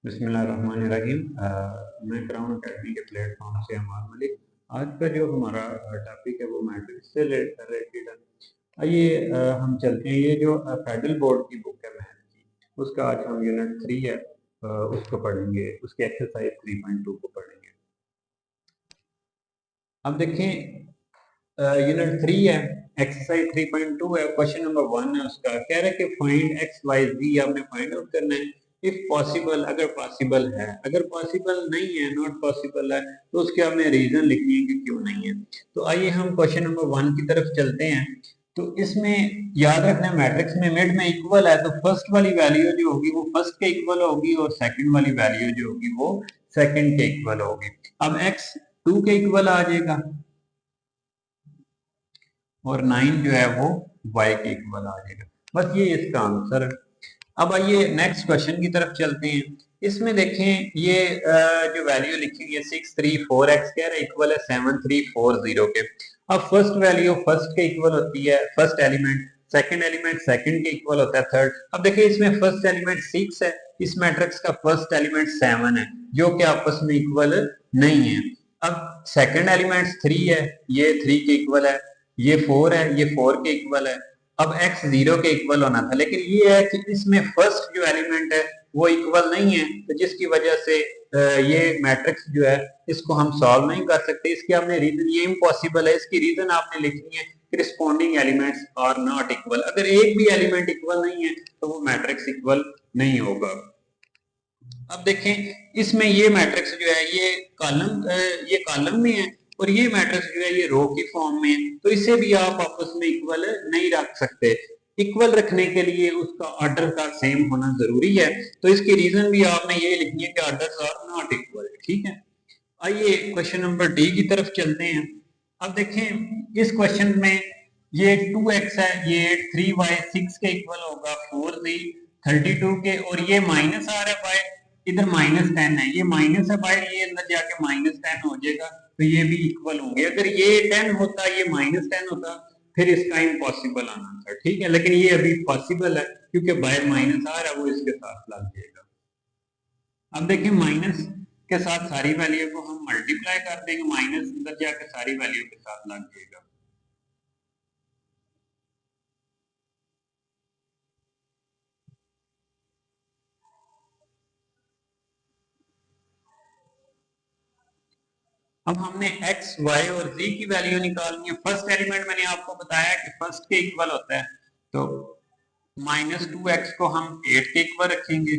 बिस्मिल्लाहिर्रहमानिर्रहीम। मैं crown academy के प्लेटफॉर्म से अमान मलिक। आज का जो हमारा टॉपिक है वो मैट्रिक्स से रिलेटेड है। आइए हम चलते हैं। ये जो फेडरल बोर्ड की बुक है मैथ की, उसका आज हम यूनिट 3 है उसको पढ़ेंगे, उसके एक्सरसाइज 3.2 को पढ़ेंगे। अब देखें यूनिट 3 है, एक्सरसाइज 3.2 है, क्वेश्चन नंबर 1 है उसका। कह रहा है कि फाइंड एक्स वाई जी, आपने फाइंड आउट करना है। इफ पॉसिबल, अगर पॉसिबल है, अगर पॉसिबल नहीं है, नॉट पॉसिबल है, तो उसके आपने रीजन लिखनी है कि क्यों नहीं है। तो आइए हम क्वेश्चन नंबर 1 की तरफ चलते हैं। तो इसमें याद रखना, मैट्रिक्स में मिड में इक्वल है, तो फर्स्ट वाली वैल्यू जो होगी वो फर्स्ट के इक्वल होगी और सेकंड वाली वैल्यू जो होगी वो सेकंड के इक्वल होगी। अब एक्स 2 के इक्वल आ जाएगा और 9 जो है वो y के इक्वल आ जाएगा। बस ये इसका आंसर है। अब आइए नेक्स्ट क्वेश्चन की तरफ चलते हैं। इसमें देखें ये जो वैल्यू लिखी हुई है 634x कह रहा है इक्वल है 7340 के। अब फर्स्ट वैल्यू फर्स्ट के इक्वल होती है, first element second element second के इक्वल होता है थर्ड। अब देखिए इसमें फर्स्ट एलिमेंट 6 है, इस मैट्रिक्स का फर्स्ट एलिमेंट 7 है, जो कि आपस में इक्वल नहीं है। अब सेकंड एलिमेंट 3 है, ये 3 के इक्वल है, ये 4 है, ये 4 के इक्वल है। अब x 0 के इक्वल होना था, लेकिन ये है कि इसमें फर्स्ट जो एलिमेंट है वो इक्वल नहीं है, तो जिसकी वजह से ये मैट्रिक्स जो है इसको हम सॉल्व नहीं कर सकते। इसके हमने रीजन, ये इम्पॉसिबल है, इसकी रीजन आपने लिखनी है corresponding elements are not equal. अगर एक भी एलिमेंट इक्वल नहीं है तो वो मैट्रिक्स इक्वल नहीं होगा। अब देखें इसमें ये मैट्रिक्स जो है ये कॉलम में है और ये मैट्रिक्स जो है ये रो की फॉर्म में है, तो इसे भी आप आपस में इक्वल नहीं रख सकते। इक्वल रखने के लिए उसका ऑर्डर का सेम होना जरूरी है, तो इसकी रीजन भी आपने ये लिखनी है कि ऑर्डर्स आर नॉट इक्वल। ठीक है, आइए क्वेश्चन नंबर डी की तरफ चलते हैं। अब देखें इस क्वेश्चन में ये 2x है, ये 3y 6 के इक्वल होगा, 4z 32 के, और ये माइनस आ रहा है बाय, इधर -10 है, ये माइनस है बाय, ये अंदर जाके -10 हो जाएगा, तो ये भी इक्वल होंगे। अगर ये 10 होता, ये -10 होता, फिर इसका इम्पॉसिबल आना था। ठीक है, लेकिन ये अभी पॉसिबल है क्योंकि बाय माइनस आ रहा है, वो इसके साथ लग जाएगा। अब देखिए माइनस के साथ सारी वैल्यू को हम मल्टीप्लाई कर देंगे, माइनस अंदर जाके सारी वैल्यू के साथ लग जाएगा। अब हमने x, y और z की वैल्यू निकालनी है। फर्स्ट एलिमेंट मैंने आपको बताया कि फर्स्ट के इक्वल होता है, तो -2x को हम 8 के इक्वल रखेंगे।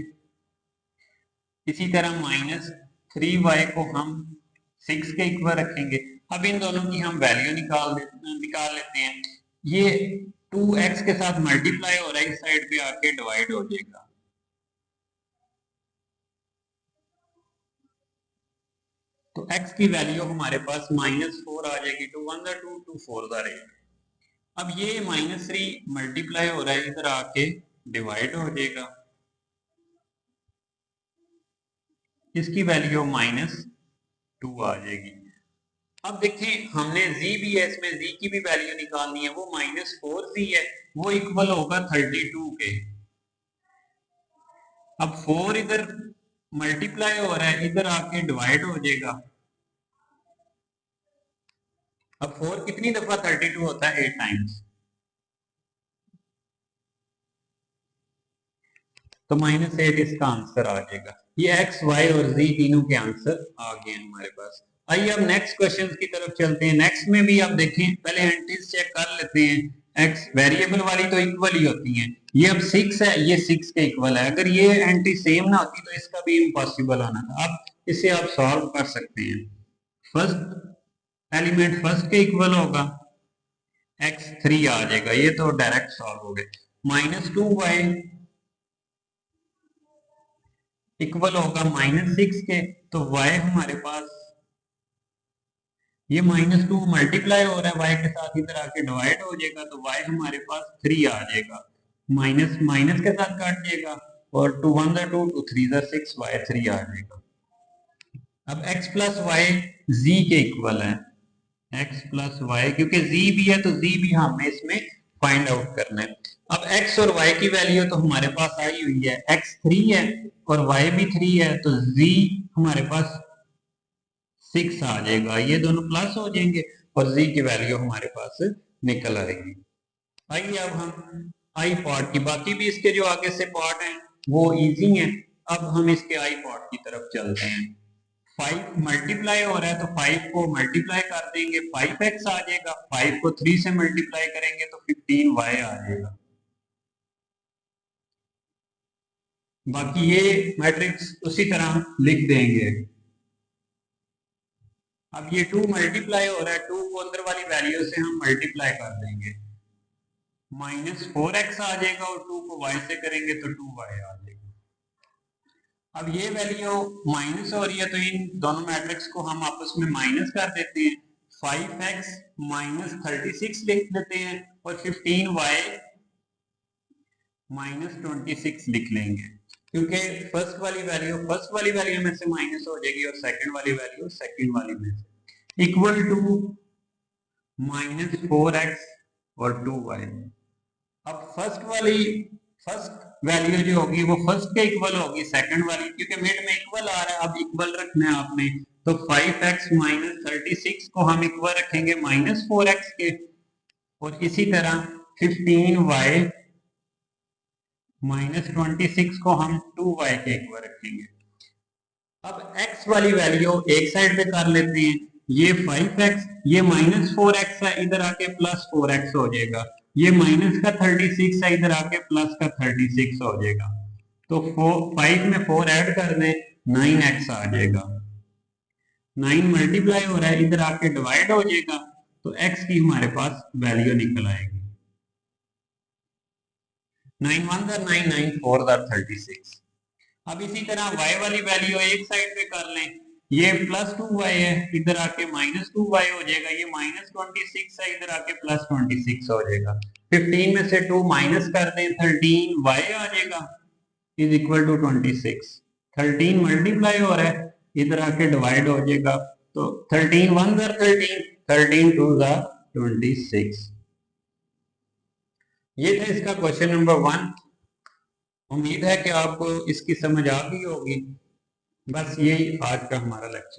इसी तरह -3y को हम 6 के इक्वल रखेंगे। अब इन दोनों की हम वैल्यू निकाल लेते हैं। ये 2x के साथ मल्टीप्लाई हो रहा है, इस साइड पे आके डिवाइड हो जाएगा। तो x की वैल्यू हमारे पास -4 आ जाएगी, 2 1 2 2 4 रहेगा। अब ये -3 मल्टीप्लाई हो रहा है, इधर आके डिवाइड हो जाएगा, इसकी वैल्यू -2 आ जाएगी। अब देखें हमने z भी है, इसमें z की भी वैल्यू निकालनी है, वो -4z है, वो इक्वल होगा 32 के। अब 4 इधर मल्टीप्लाई हो रहा है, इधर आके डिवाइड हो जाएगा। अब 4 कितनी दफा 32 होता है? 8 टाइम्स, तो -8 इसका आंसर आ जाएगा। ये x, y और z तीनों के आंसर आ गए हमारे पास। आइए अब नेक्स्ट क्वेश्चन की तरफ चलते हैं। नेक्स्ट में भी आप देखें, पहले एंट्रीज चेक कर लेते हैं। x वेरिएबल वाली तो इक्वल ही होती हैं, ये अब 6 है, ये 6 के इक्वल है। अगर ये एंट्री सेम ना होती तो इसका भी इम्पॉसिबल आना था। अब इसे आप सॉल्व कर सकते हैं। फर्स्ट एलिमेंट फर्स्ट के इक्वल होगा, x3 आ जाएगा, ये तो डायरेक्ट सॉल्व हो गए। -2y इक्वल होगा -6 के, तो y हमारे पास, ये -2 मल्टीप्लाई हो रहा है y के साथ, इधर आके डिवाइड हो जाएगा, तो y हमारे पास 3 आ जाएगा। माइनस माइनस के साथ काट जाएगा, और 2 1 2 2 3 6, y 3 आ जाएगा। अब x प्लस वाई z के इक्वल है, x प्लस वाई, क्योंकि z भी है तो z भी हमें इसमें फाइंड आउट करना है। अब x और y की वैल्यू तो हमारे पास आई हुई है, x 3 है और y भी 3 है, तो z हमारे पास 6 आ जाएगा, ये दोनों प्लस हो जाएंगे और z की वैल्यू हमारे पास निकल आएगी। आइए अब हम आई पार्ट की, बाकी भी इसके जो आगे से पार्ट हैं वो इजी हैं। अब हम इसके आई पार्ट की तरफ चलते हैं। 5 मल्टीप्लाई हो रहा है तो 5 को मल्टीप्लाई कर देंगे, 5x आ जाएगा। 5 को 3 से मल्टीप्लाई करेंगे तो 15y आ जाएगा। बाकी ये मैट्रिक्स उसी तरह लिख देंगे। अब ये 2 मल्टीप्लाई हो रहा है, 2 को अंदर वाली वैल्यू से हम मल्टीप्लाई कर देंगे, -4x आ जाएगा और 2 को y से करेंगे तो 2y आ जाएगा। अब ये वैल्यू माइनस हो रही है तो इन दोनों मैट्रिक्स को हम आपस में माइनस कर देते हैं, 5x माइनस 36 लिख देते हैं और 15y माइनस 26 लिख लेंगे, क्योंकि फर्स्ट वाली वैल्यू में से माइनस हो जाएगी और सेकंड वाली वैल्यू सेकंड वाली में से, इक्वल टू -4x और 2y। अब फर्स्ट वैल्यू जो होगी वो फर्स्ट के इक्वल होगी सेकंड वाली, क्योंकि मिड में इक्वल आ रहा है, अब इक्वल रखना है आपने, तो 5x माइनस 36 को हम इक्वल रखेंगे -4x के, और इसी तरह 15y माइनस 26 को हम 2y के इक्वल रखेंगे। अब x वाली वैल्यू एक साइड पे कर लेते हैं, ये 5x, ये -4x है, इधर आके +4x हो जाएगा, ये माइनस का 36 है, इधर आके प्लस का 36 हो जाएगा, तो 5 में 4 ऐड कर दें, 9x आ जाएगा। 9 मल्टीप्लाई हो रहा है, इधर आके डिवाइड हो जाएगा, तो x की हमारे पास वैल्यू निकल आएगी, 9 1 9 9 4 36। अब इसी तरह y वाली वैल्यू एक साइड पे कर लें, ये +2y है, इधर आके -2y हो जाएगा, ये -26 है, इधर आके +26 हो जाएगा, 15 में से 2 माइनस कर दें, 13y आ जाएगा इज इक्वल टू 26। 13 मल्टीप्लाई हो रहा है, इधर आके डिवाइड हो जाएगा, तो 13 1 13, 13 2 26। ये था इसका क्वेश्चन नंबर 1। उम्मीद है कि आपको इसकी समझ आ गई होगी। बस यही आज का हमारा लेक्चर।